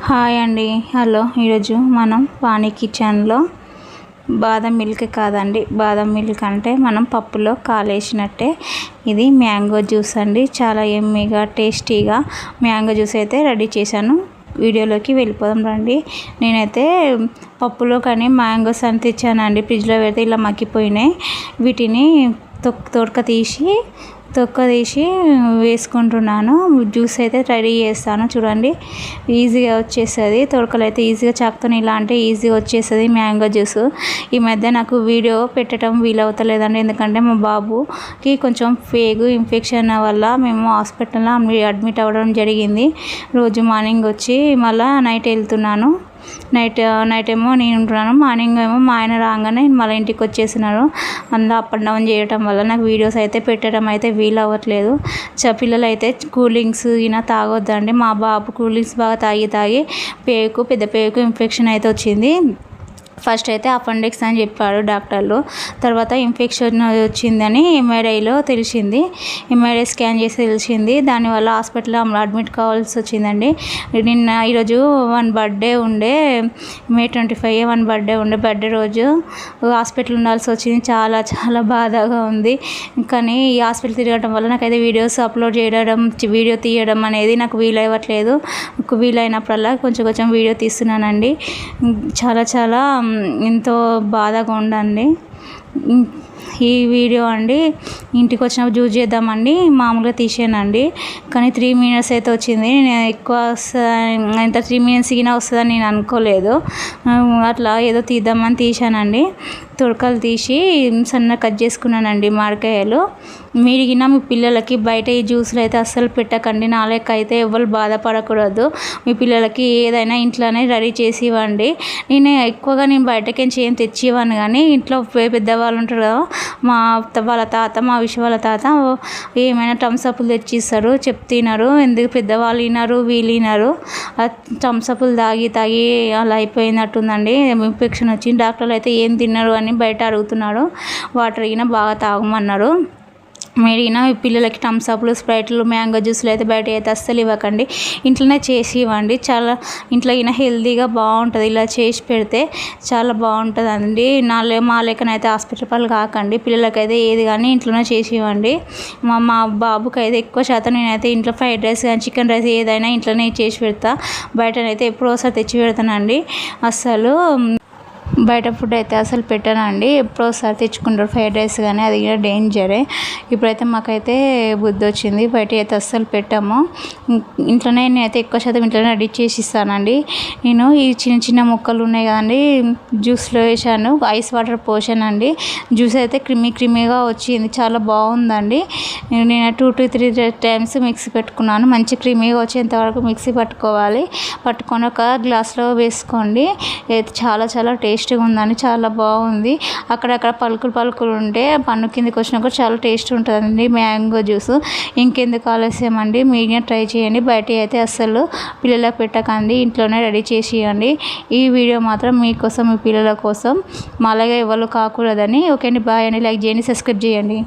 Hi అండి, hello. ఈరోజు మనం వాణి కిచెన్లో బాదం మిల్క్ కాదండి, బాదం మిల్క్ అంటే మనం పప్పులో కాలేసినట్టే ఇది మ్యాంగో జ్యూస్ అండి. చాలా ఎమ్మీగా టేస్టీగా మ్యాంగో జ్యూస్ అయితే రెడీ చేశాను. వీడియోలోకి వెళ్ళిపోదాం రండి. నేనైతే పప్పులో కానీ మ్యాంగోస్ అని తెచ్చానండి. ఫ్రిడ్జ్లో పెడితే ఇలా మగ్గిపోయినాయి. వీటిని తొక్క తీసి వేసుకుంటున్నాను. జ్యూస్ అయితే రెడీ చేస్తాను. చూడండి, ఈజీగా వచ్చేస్తుంది. తొడకలు అయితే ఈజీగా చాకుతో ఇలా అంటే ఈజీగా వచ్చేస్తుంది మ్యాంగో జ్యూస్. ఈ మధ్య నాకు వీడియో పెట్టడం వీలవుతలేదండి, ఎందుకంటే మా బాబుకి కొంచెం ఇన్ఫెక్షన్ వల్ల మేము హాస్పిటల్లో అడ్మిట్ అవ్వడం జరిగింది. రోజు మార్నింగ్ వచ్చి మళ్ళీ నైట్ వెళ్తున్నాను. నైట్ ఏమో నేను ఉంటున్నాను, మార్నింగ్ ఏమో మా ఆయన రాగానే మళ్ళీ ఇంటికి వచ్చేసినారు. అందులో అప్ అండ్ డౌన్ చేయడం వల్ల నాకు వీడియోస్ అయితే పెట్టడం అయితే వీలు అవ్వట్లేదు. పిల్లలు అయితే కూలింగ్స్ ఇలా తాగొద్దండి. మా బాబు కూలింగ్స్ బాగా తాగి పెద్ద పేగుకు ఇన్ఫెక్షన్ అయితే వచ్చింది. ఫస్ట్ అయితే అపెండిక్స్ అని చెప్పాడు డాక్టర్లు. తర్వాత ఇన్ఫెక్షన్ వచ్చిందని ఎంఐడైలో తెలిసింది. ఎంఐడై స్కాన్ చేసి తెలిసింది. దానివల్ల హాస్పిటల్లో అడ్మిట్ కావాల్సి వచ్చిందండి. ఈరోజు బర్త్డే ఉండే, May 25 బర్త్డే ఉండే. బర్త్డే రోజు హాస్పిటల్ ఉండాల్సి వచ్చింది. చాలా చాలా బాధగా ఉంది. కానీ ఈ హాస్పిటల్ తిరగడం వల్ల నాకైతే వీడియోస్ అప్లోడ్ చేయడం, వీడియో తీయడం అనేది నాకు వీలవ్వట్లేదు. వీలైనప్పుడల్లా కొంచెం వీడియో తీస్తున్నానండి. చాలా ఎంతో బాధగా ఉండండి. ఈ వీడియో అండి ఇంటికి వచ్చినప్పుడు జ్యూస్ చేద్దామండి, మామూలుగా తీసానండి. కానీ 3 minutes అయితే వచ్చింది. నేను ఎక్కువ 3 minutes వస్తుందని నేను అనుకోలేదు. అట్లా ఏదో తీద్దామని తీసానండి. తొడకలు తీసి సన్న కట్ చేసుకున్నానండి. మామిడికాయలు మీరిగిన మీ పిల్లలకి బయట ఈ జ్యూస్లు అయితే అస్సలు పెట్టకండి. నా లెక్క అయితే ఎవరు బాధపడకూడదు. మీ పిల్లలకి ఏదైనా ఇంట్లోనే రెడీ చేసి ఇవ్వండి. నేను బయటకి ఏం తెచ్చి ఇవ్వను, కానీ ఇంట్లో పెద్దవాళ్ళు ఉంటారు కదా, మా వాళ్ళ తాత ఏమైనా థమ్స్అప్లు తెచ్చిస్తారు. తినరు, ఎందుకు పెద్దవాళ్ళు వినరు, వీళ్ళు వినరు. థమ్స్అప్లు తాగి అలా అయిపోయినట్టుందండి. ఇన్ఫెక్షన్ వచ్చింది. డాక్టర్లు అయితే ఏం తిన్నారు అని బయట అడుగుతున్నాడు. వాటర్ అయినా బాగా తాగమన్నారు. మీరైనా పిల్లలకి థమ్స్అప్లు, స్ప్రైట్లు, మ్యాంగో జ్యూస్లు అయితే బయట అయితే అస్సలు ఇవ్వకండి. ఇంట్లోనే చేసి ఇవ్వండి. చాలా ఇంట్లో అయినా హెల్తీగా బాగుంటుంది. ఇలా చేసి పెడితే చాలా బాగుంటుంది అండి. మా లెక్కనైతే హాస్పిటల్ పాలు కాకండి. పిల్లలకైతే ఏది కానీ ఇంట్లోనే చేసి ఇవ్వండి. మా బాబుకి అయితే ఎక్కువ శాతం నేనైతే ఇంట్లో ఫ్రైడ్ రైస్ కానీ చికెన్ రైస్ ఏదైనా ఇంట్లోనే చేసి పెడతా. బయటనైతే ఎప్పుడో ఒకసారి తెచ్చి పెడతానండి. అస్సలు బయట ఫుడ్ అయితే అసలు పెట్టానండి. ఎప్పుడో ఒకసారి తెచ్చుకుంటారు ఫ్రైడ్ రైస్, కానీ అది కూడా డేంజరే. ఇప్పుడైతే మాకైతే బుద్ధి వచ్చింది. బయట అయితే అస్సలు పెట్టాము. నేనైతే ఎక్కువ శాతం ఇంట్లోనే రెడీ చేసి ఇస్తానండి. నేను ఈ చిన్న ముక్కలు ఉన్నాయి కదండి, జ్యూస్లో వేసాను, ఐస్ వాటర్ పోసానండి. జ్యూస్ అయితే క్రిమీగా వచ్చింది. చాలా బాగుందండి. నేను 2 to 3 times మిక్సీ పెట్టుకున్నాను. మంచి క్రిమీగా వచ్చేంత వరకు మిక్సీ పట్టుకొని ఒక గ్లాస్లో వేసుకోండి. చాలా టేస్టీగా ఉందండి. చాలా బాగుంది. అక్కడక్కడ పలుకులు ఉంటే పన్ను కిందకి వచ్చినాక చాలా టేస్ట్ ఉంటుందండి మ్యాంగో జ్యూస్. ఇంకెందుకు ఆలస్యం అండి, మీడియం ట్రై చేయండి. బయట అయితే అస్సలు పిల్లలకు పెట్టకండి, ఇంట్లోనే రెడీ చేసి ఇవ్వండి. ఈ వీడియో మాత్రం మీకోసం, మీ పిల్లల కోసం, అలాగే ఎవరు కాకూడదని. ఓకే అండి, బాయ్ అండి. లైక్ చేయండి, సబ్స్క్రైబ్ చేయండి.